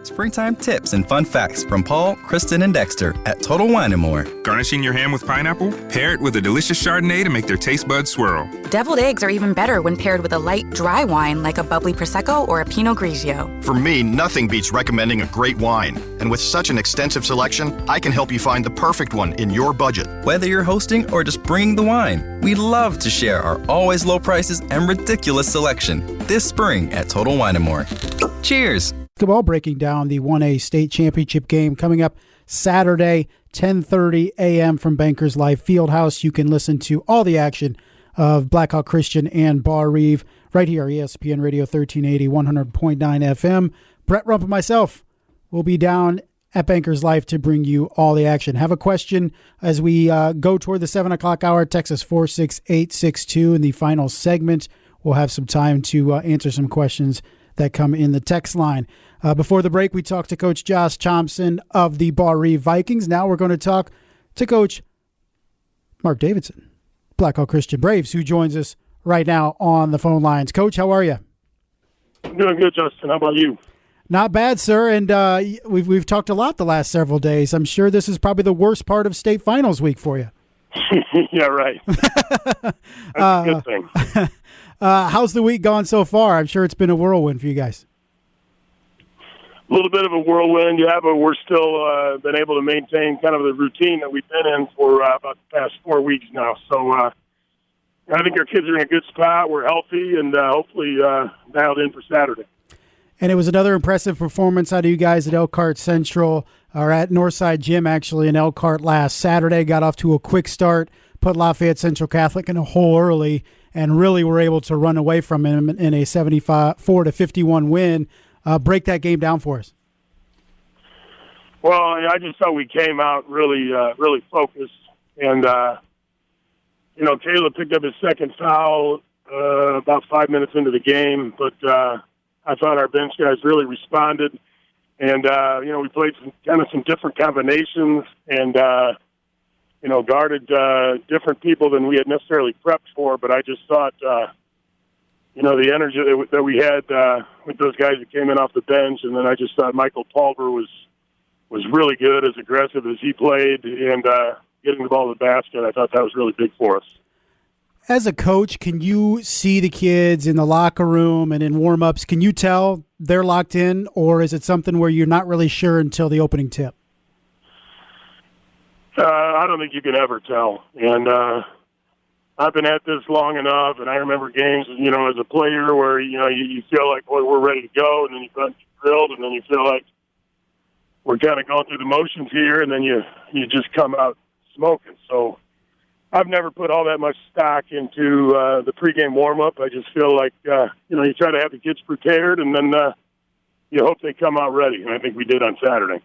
Springtime tips and fun facts from Paul, Kristen, and Dexter at Total Wine & More. Garnishing your ham with pineapple? Pair it with a delicious Chardonnay to make their taste buds swirl. Deviled eggs are even better when paired with a light, dry wine like a bubbly Prosecco or a Pinot Grigio. For me, nothing beats recommending a great wine. And with such an extensive selection, I can help you find the perfect one in your budget. Whether you're hosting or just bringing the wine, we love to share our always low prices and ridiculous selection this spring at Total Wine & More. Cheers! Basketball, breaking down the 1A state championship game coming up Saturday, 10:30 a.m. from Bankers Life Fieldhouse. You can listen to all the action of Blackhawk Christian and Barr-Reeve right here, ESPN Radio 1380, 100.9 FM. Brett Rump and myself will be down at Bankers Life to bring you all the action. Have a question as we go toward the 7 o'clock hour. Texas 46862 in the final segment. We'll have some time to answer some questions that come in the text line. Before the break, we talked to Coach Josh Thompson of the Barr-Reeve Vikings. Now we're going to talk to Coach Marc Davidson, Blackhawk Christian Braves, who joins us right now on the phone lines. Coach, how are you? I'm doing good, Justin. How about you? Not bad, sir. And we've talked a lot the last several days. I'm sure this is probably the worst part of state finals week for you. Yeah, right. That's a good thing. How's the week gone so far? I'm sure it's been a whirlwind for you guys. A little bit of a whirlwind, yeah, but we're still been able to maintain kind of the routine that we've been in for about the past 4 weeks now. So I think our kids are in a good spot. We're healthy and hopefully dialed in for Saturday. And it was another impressive performance out of you guys at Elkhart Central, or at Northside Gym, actually, in Elkhart last Saturday. Got off to a quick start, put Lafayette Central Catholic in a hole early, and really were able to run away from him in a 74-51 win. Break that game down for us. Well, I just thought we came out really focused. And, Caleb picked up his second foul about 5 minutes into the game, but I thought our bench guys really responded. And, we played some different combinations and, guarded different people than we had necessarily prepped for. But I just thought, the energy that we had with those guys that came in off the bench. And then I just thought Michael Pulver was really good, as aggressive as he played, and getting the ball to the basket. I thought that was really big for us. As a coach, can you see the kids in the locker room and in warm-ups? Can you tell they're locked in, or is it something where you're not really sure until the opening tip? I don't think you can ever tell. And I've been at this long enough, and I remember games, as a player where, you feel like, boy, we're ready to go, and then you get drilled, and then you feel like we're kind of going through the motions here, and then you just come out smoking. So I've never put all that much stock into the pregame warm-up. I just feel like, you try to have the kids prepared, and then you hope they come out ready, and I think we did on Saturday.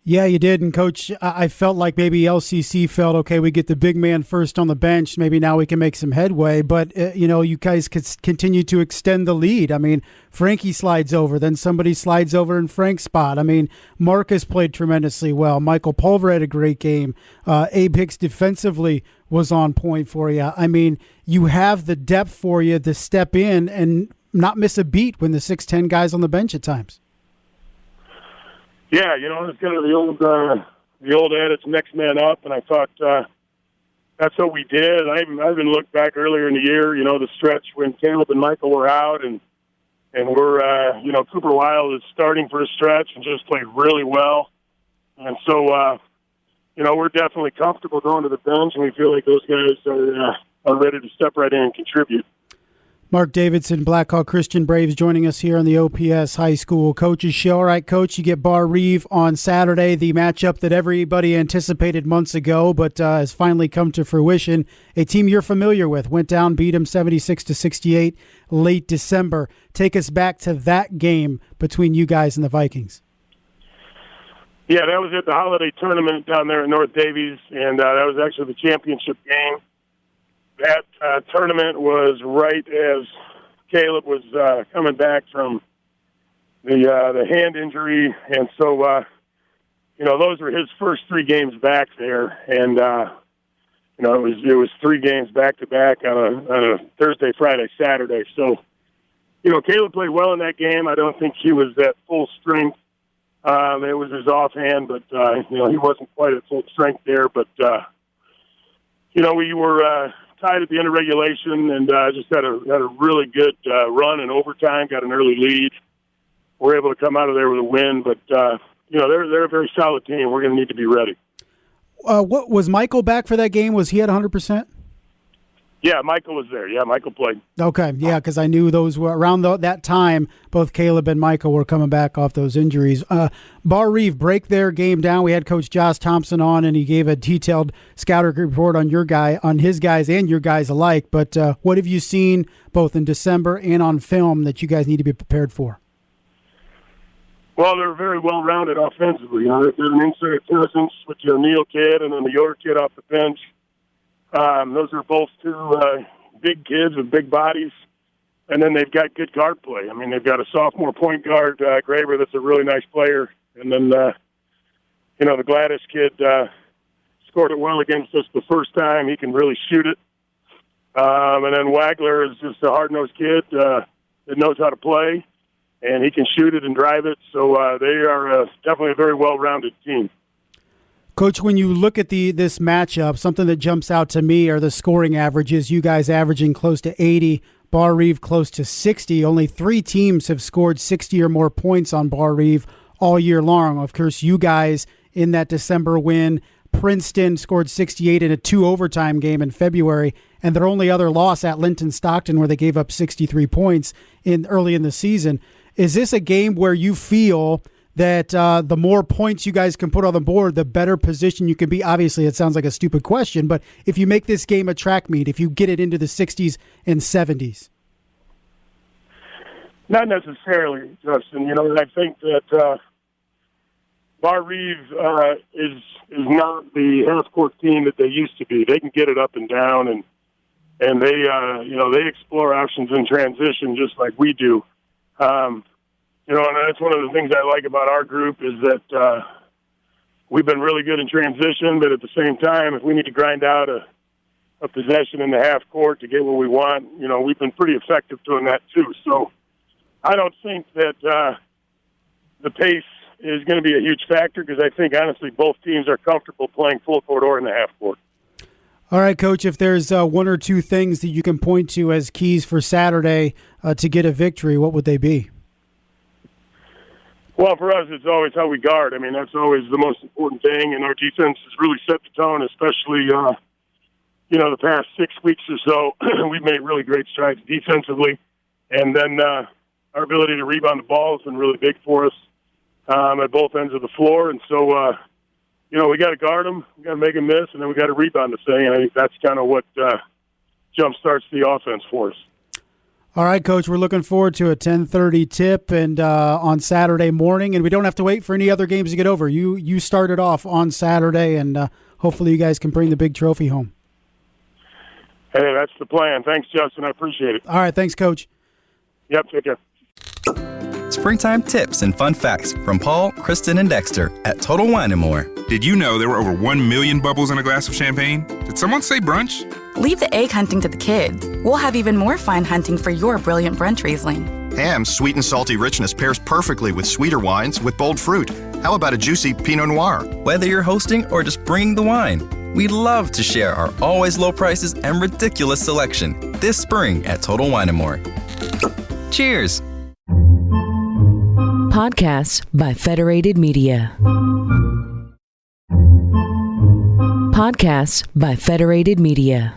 Yeah, you did. And, Coach, I felt like maybe LCC felt, okay, we get the big man first on the bench. Maybe now we can make some headway. But, you guys could continue to extend the lead. I mean, Frankie slides over. Then somebody slides over in Frank's spot. I mean, Marcus played tremendously well. Michael Pulver had a great game. Abe Hicks defensively was on point for you. I mean, you have the depth for you to step in and not miss a beat when the 6'10 guys on the bench at times. Yeah, it's kind of the old adage, next man up, and I thought that's what we did. I even looked back earlier in the year, the stretch when Caleb and Michael were out, and we're, Cooper Wild is starting for a stretch and just played really well. And so, we're definitely comfortable going to the bench, and we feel like those guys are ready to step right in and contribute. Marc Davidson, Blackhawk Christian Braves, joining us here on the OPS High School Coaches Show. All right, Coach, you get Barr-Reeve on Saturday, the matchup that everybody anticipated months ago, but has finally come to fruition. A team you're familiar with. Went down, beat them 76-68 late December. Take us back to that game between you guys and the Vikings. Yeah, that was at the holiday tournament down there at North Davies, and that was actually the championship game. That tournament was right as Caleb was coming back from the hand injury, and so those were his first 3 games back there, and it was 3 games back to back on a Thursday, Friday, Saturday. So Caleb played well in that game. I don't think he was at full strength It was his offhand, but he wasn't quite at full strength there. But we were tied at the end of regulation, and just had a really good run in overtime. Got an early lead. We're able to come out of there with a win, but they're a very solid team. We're going to need to be ready. What was Michael back for that game? Was he at 100%? Yeah, Michael was there. Yeah, Michael played. Okay, yeah, because I knew those were around that time. Both Caleb and Michael were coming back off those injuries. Barr-Reeve break their game down. We had Coach Josh Thompson on, and he gave a detailed scouting report on his guys and your guys alike. But what have you seen both in December and on film that you guys need to be prepared for? Well, they're very well-rounded offensively. They've got an inside presence with the O'Neill kid and then the Yoder kid off the bench. Those are both two big kids with big bodies. And then they've got good guard play. I mean, they've got a sophomore point guard, Graber, that's a really nice player. And then, the Gladys kid scored it well against us the first time. He can really shoot it. And then Wagler is just a hard-nosed kid that knows how to play. And he can shoot it and drive it. So they are definitely a very well-rounded team. Coach, when you look at this matchup, something that jumps out to me are the scoring averages. You guys averaging close to 80, Barr-Reeve close to 60. Only 3 teams have scored 60 or more points on Barr-Reeve all year long. Of course, you guys in that December win, Princeton scored 68 in a 2-overtime game in February, and their only other loss at Linton Stockton, where they gave up 63 points early in the season. Is this a game where you feel that the more points you guys can put on the board, the better position you can be? Obviously, it sounds like a stupid question, but if you make this game a track meet, if you get it into the 60s and 70s? Not necessarily, Justin. I think that Barr-Reeve is not the half-court team that they used to be. They can get it up and down, and they they explore options in transition just like we do. And that's one of the things I like about our group is that we've been really good in transition, but at the same time, if we need to grind out a possession in the half court to get what we want, we've been pretty effective doing that too. So I don't think that the pace is going to be a huge factor because I think, honestly, both teams are comfortable playing full court or in the half court. All right, Coach, if there's one or two things that you can point to as keys for Saturday to get a victory, what would they be? Well, for us, it's always how we guard. I mean, that's always the most important thing, and our defense has really set the tone, especially, the past 6 weeks or so. We've made really great strides defensively, and then our ability to rebound the ball has been really big for us at both ends of the floor, and so, we got to guard them, we got to make them miss, and then we got to rebound the thing, and I think that's kind of what jump-starts the offense for us. All right, Coach, we're looking forward to a 10:30 tip and on Saturday morning, and we don't have to wait for any other games to get over. You started off on Saturday, and hopefully you guys can bring the big trophy home. Hey, that's the plan. Thanks, Justin. I appreciate it. All right, thanks, Coach. Yep, take care. Springtime tips and fun facts from Paul, Kristen, and Dexter at Total Wine & More. Did you know there were over 1 million bubbles in a glass of champagne? Did someone say brunch? Leave the egg hunting to the kids. We'll have even more fun hunting for your brilliant brunch Riesling. Ham's sweet and salty richness pairs perfectly with sweeter wines with bold fruit. How about a juicy Pinot Noir? Whether you're hosting or just bringing the wine, we love to share our always low prices and ridiculous selection this spring at Total Wine & More. Cheers! Podcasts by Federated Media. Podcasts by Federated Media.